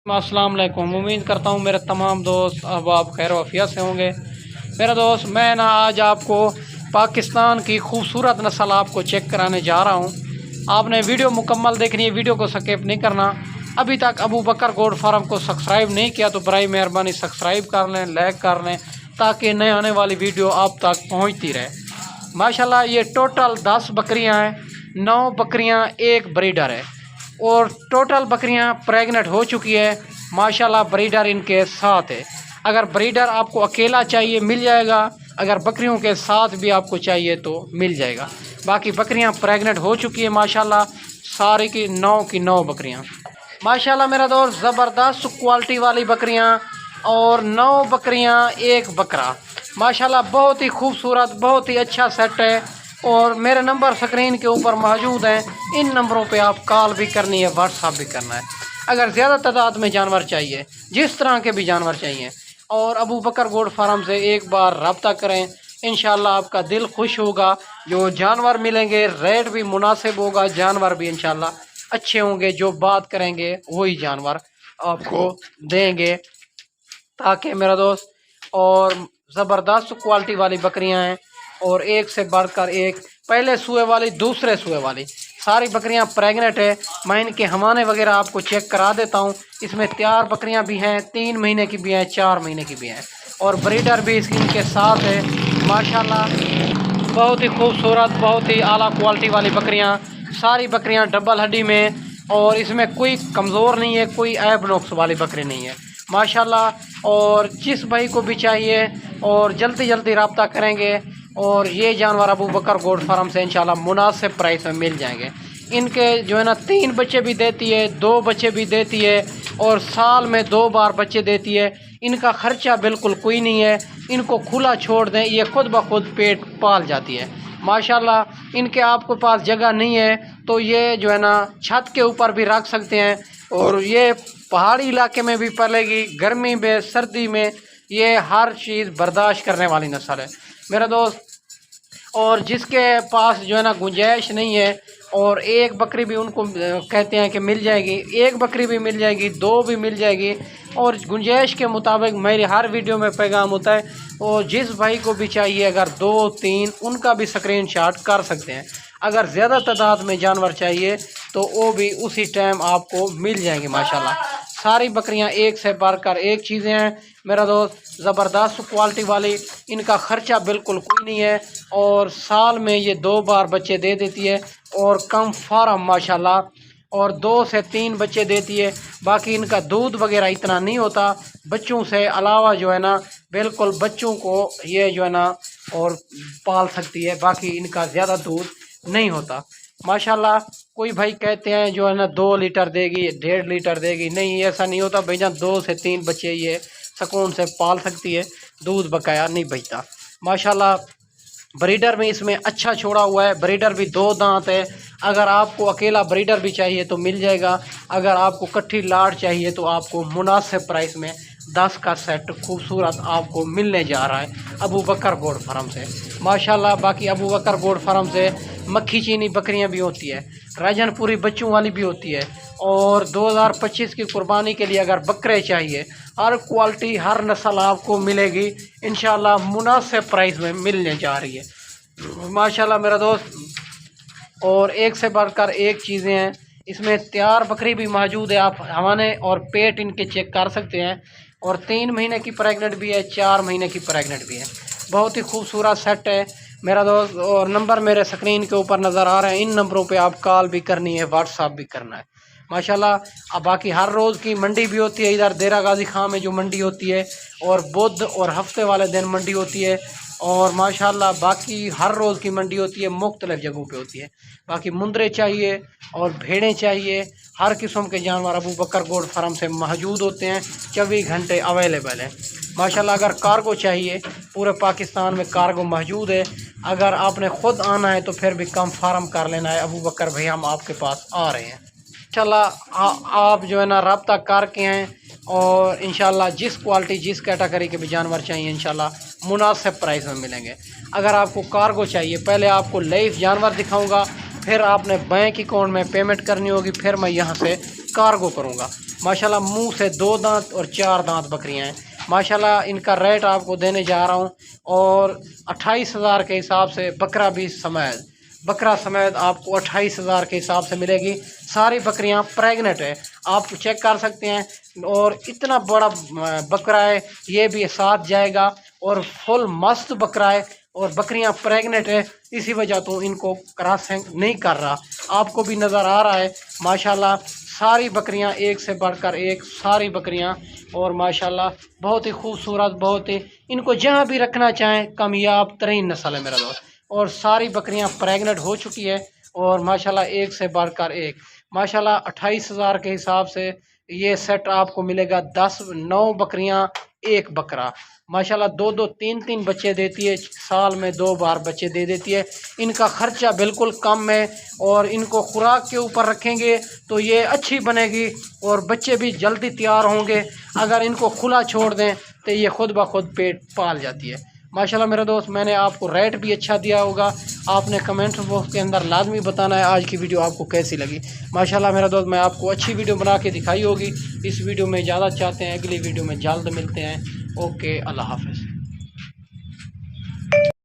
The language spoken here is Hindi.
अस्सलाम वालेकुम। उम्मीद करता हूँ मेरे तमाम दोस्त अहबाब खैर वफ़ियत से होंगे। मेरा दोस्त मैं ना आज आपको पाकिस्तान की खूबसूरत नस्ल आपको चेक कराने जा रहा हूँ। आपने वीडियो मुकम्मल देखनी है, वीडियो को स्किप नहीं करना। अभी तक अबू बकर गोट फार्म को सब्सक्राइब नहीं किया तो बराए मेहरबानी सब्सक्राइब कर लें, लाइक कर लें, ताकि नए आने वाली वीडियो आप तक पहुँचती रहे। माशाल्लाह ये टोटल 10 बकरियाँ हैं, 9 बकरियाँ एक ब्रीडर है और टोटल बकरियां प्रेग्नेंट हो चुकी है। माशाल्लाह ब्रीडर इनके साथ है। अगर ब्रीडर आपको अकेला चाहिए मिल जाएगा, अगर बकरियों के साथ भी आपको चाहिए तो मिल जाएगा। बाकी बकरियां प्रेग्नेंट हो चुकी है माशाल्लाह, सारी की 9 बकरियां। माशाल्लाह मेरा दोस्त ज़बरदस्त क्वालिटी वाली बकरियां और 9 बकरियां एक बकरा। माशाल्लाह बहुत ही खूबसूरत, बहुत ही अच्छा सेट है और मेरे नंबर स्क्रीन के ऊपर मौजूद हैं। इन नंबरों पे आप कॉल भी करनी है, व्हाट्सअप भी करना है। अगर ज़्यादा तादाद में जानवर चाहिए, जिस तरह के भी जानवर चाहिए, और अबू बकर गोट फार्म से एक बार रब्ता करें, इंशाल्लाह आपका दिल खुश होगा। जो जानवर मिलेंगे रेट भी मुनासिब होगा, जानवर भी इंशाल्लाह अच्छे होंगे। जो बात करेंगे वही जानवर आपको देंगे। ताकि मेरा दोस्त और ज़बरदस्त क्वालिटी वाली बकरियां हैं और एक से बढ़कर एक, पहले सूए वाली, दूसरे सूए वाली, सारी बकरियां प्रेग्नेंट है। मैं इनके हवाने वगैरह आपको चेक करा देता हूं। इसमें तैयार बकरियां भी हैं, 3 महीने की भी हैं, 4 महीने की भी हैं और ब्रीडर भी इसकी इनके साथ है। माशाल्लाह बहुत ही खूबसूरत, बहुत ही आला क्वालिटी वाली बकरियां। सारी बकरियां डबल हड्डी में और इसमें कोई कमज़ोर नहीं है, कोई ऐब नुक्स वाली बकरी नहीं है माशाल्लाह। और जिस भाई को भी चाहिए और जल्दी जल्दी रब्ता करेंगे और ये जानवर अबू बकर गोट फार्म से इंशाल्लाह मुनासिब प्राइस में मिल जाएंगे। इनके जो है ना 3 बच्चे भी देती है, 2 बच्चे भी देती है और साल में 2 बार बच्चे देती है। इनका ख़र्चा बिल्कुल कोई नहीं है, इनको खुला छोड़ दें, ये खुद ब खुद पेट पाल जाती है माशाल्लाह। इनके आपके पास जगह नहीं है तो ये जो है ना छत के ऊपर भी रख सकते हैं और ये पहाड़ी इलाके में भी पलेगी, गर्मी में, सर्दी में, ये हर चीज़ बर्दाश्त करने वाली नस्ल है मेरा दोस्त। और जिसके पास जो है ना गुंजाइश नहीं है और एक बकरी भी उनको कहते हैं कि मिल जाएगी, एक बकरी भी मिल जाएगी, 2 भी मिल जाएगी और गुंजाइश के मुताबिक मेरी हर वीडियो में पैगाम होता है। और जिस भाई को भी चाहिए अगर 2-3 उनका भी स्क्रीनशॉट कर सकते हैं। अगर ज़्यादा तादाद में जानवर चाहिए तो वो भी उसी टाइम आपको मिल जाएंगे माशाल्लाह। सारी बकरियां एक से बढ़कर एक चीज़ें हैं मेरा दोस्त, ज़बरदस्त क्वालिटी वाली। इनका ख़र्चा बिल्कुल कोई नहीं है और साल में ये 2 बार बच्चे दे देती है और कम फार्म माशाल्लाह, और 2 से 3 बच्चे देती है। बाकी इनका दूध वगैरह इतना नहीं होता, बच्चों से अलावा जो है ना बिल्कुल बच्चों को ये जो है ना और पाल सकती है। बाकी इनका ज़्यादा दूध नहीं होता माशाल्लाह। कोई भाई कहते हैं जो है ना 2 लीटर देगी, 1.5 लीटर देगी, नहीं ऐसा नहीं होता भैया। 2 से 3 बच्चे ये सुकून से पाल सकती है, दूध बकाया नहीं बचता माशाल्लाह। ब्रीडर में इसमें अच्छा छोड़ा हुआ है, ब्रीडर भी 2 दांत है। अगर आपको अकेला ब्रीडर भी चाहिए तो मिल जाएगा, अगर आपको कट्ठी लाट चाहिए तो आपको मुनासिब प्राइस में 10 का सेट खूबसूरत आपको मिलने जा रहा है अबू बकर गोट फार्म से माशाल्लाह। बाकी अबू बकर गोट फार्म से मक्खी चीनी बकरियां भी होती है, राजनपुरी बच्चों वाली भी होती है और 2025 की कुर्बानी के लिए अगर बकरे चाहिए, हर क्वालिटी हर नस्ल आपको मिलेगी इंशाल्लाह, मुनासिब प्राइस में मिलने जा रही है माशाल्लाह मेरा दोस्त। और एक से बढ़कर एक चीज़ें हैं, इसमें तैयार बकरी भी मौजूद है। आप हवाने और पेट इनके चेक कर सकते हैं और 3 महीने की प्रेग्नेंट भी है, 4 महीने की प्रेग्नेंट भी है। बहुत ही खूबसूरत सेट है मेरा दोस्त और नंबर मेरे स्क्रीन के ऊपर नज़र आ रहे हैं। इन नंबरों पे आप कॉल भी करनी है, व्हाट्सअप भी करना है माशाल्लाह। अब बाकी हर रोज़ की मंडी भी होती है, इधर देरा गाजी खां में जो मंडी होती है और बुध और हफ्ते वाले दिन मंडी होती है और माशाल्लाह बाकी हर रोज़ की मंडी होती है, मुख्तलिफ जगहों पे होती है। बाकी मुंदरे चाहिए और भेड़ें चाहिए, हर किस्म के जानवर अबू बकर गोट फार्म से मौजूद होते हैं, 24 घंटे अवेलेबल है माशाल्लाह। अगर कार्गो चाहिए, पूरे पाकिस्तान में कार्गो मौजूद है। अगर आपने ख़ुद आना है तो फिर भी कम फार्म कर लेना है, अबू बकर भैया हम आपके पास आ रहे हैं इंशाल्लाह। आप जो है ना रब्ता करके हैं और इंशाल्लाह जिस क्वालिटी जिस कैटेगरी के भी जानवर चाहिए इंशाल्लाह मुनासिब प्राइस में मिलेंगे। अगर आपको कार्गो चाहिए, पहले आपको लाइव जानवर दिखाऊंगा, फिर आपने बैंक अकाउंट में पेमेंट करनी होगी, फिर मैं यहाँ से कार्गो करूँगा। माशाल्लाह मुंह से 2 दांत और 4 दांत बकरियां हैं माशाल्लाह। इनका रेट आपको देने जा रहा हूँ और 28,000 के हिसाब से बकरा समेत आपको 28,000 के हिसाब से मिलेगी। सारी बकरियां प्रेग्नेंट है, आप चेक कर सकते हैं। और इतना बड़ा बकरा है, ये भी साथ जाएगा और फुल मस्त बकरा है और बकरियां प्रेग्नेंट है, इसी वजह तो इनको क्रॉसिंग नहीं कर रहा। आपको भी नज़र आ रहा है माशाल्लाह सारी बकरियां एक से बढ़कर एक, सारी बकरियां और माशाल्लाह बहुत ही खूबसूरत, बहुत ही इनको जहां भी रखना चाहें कामयाब तरीन नस्ल है मेरा दोस्त। और सारी बकरियां प्रेग्नेंट हो चुकी है और माशाल्लाह एक से बढ़कर एक माशाल्लाह 28,000 के हिसाब से ये सेट आपको मिलेगा। 9 बकरियां एक बकरा माशाल्लाह 2-2 3-3 बच्चे देती है, साल में 2 बार बच्चे दे देती है। इनका खर्चा बिल्कुल कम है और इनको खुराक के ऊपर रखेंगे तो ये अच्छी बनेगी और बच्चे भी जल्दी तैयार होंगे। अगर इनको खुला छोड़ दें तो ये खुद ब खुद पेट पाल जाती है माशाल्लाह। मेरे दोस्त मैंने आपको रेट भी अच्छा दिया होगा, आपने कमेंट बॉक्स के अंदर लाजमी बताना है आज की वीडियो आपको कैसी लगी। माशाल्लाह मेरा दोस्त मैं आपको अच्छी वीडियो बना के दिखाई होगी। इस वीडियो में इजाज़त चाहते हैं, अगली वीडियो में जल्द मिलते हैं। ओके, अल्लाह हाफ़िज़।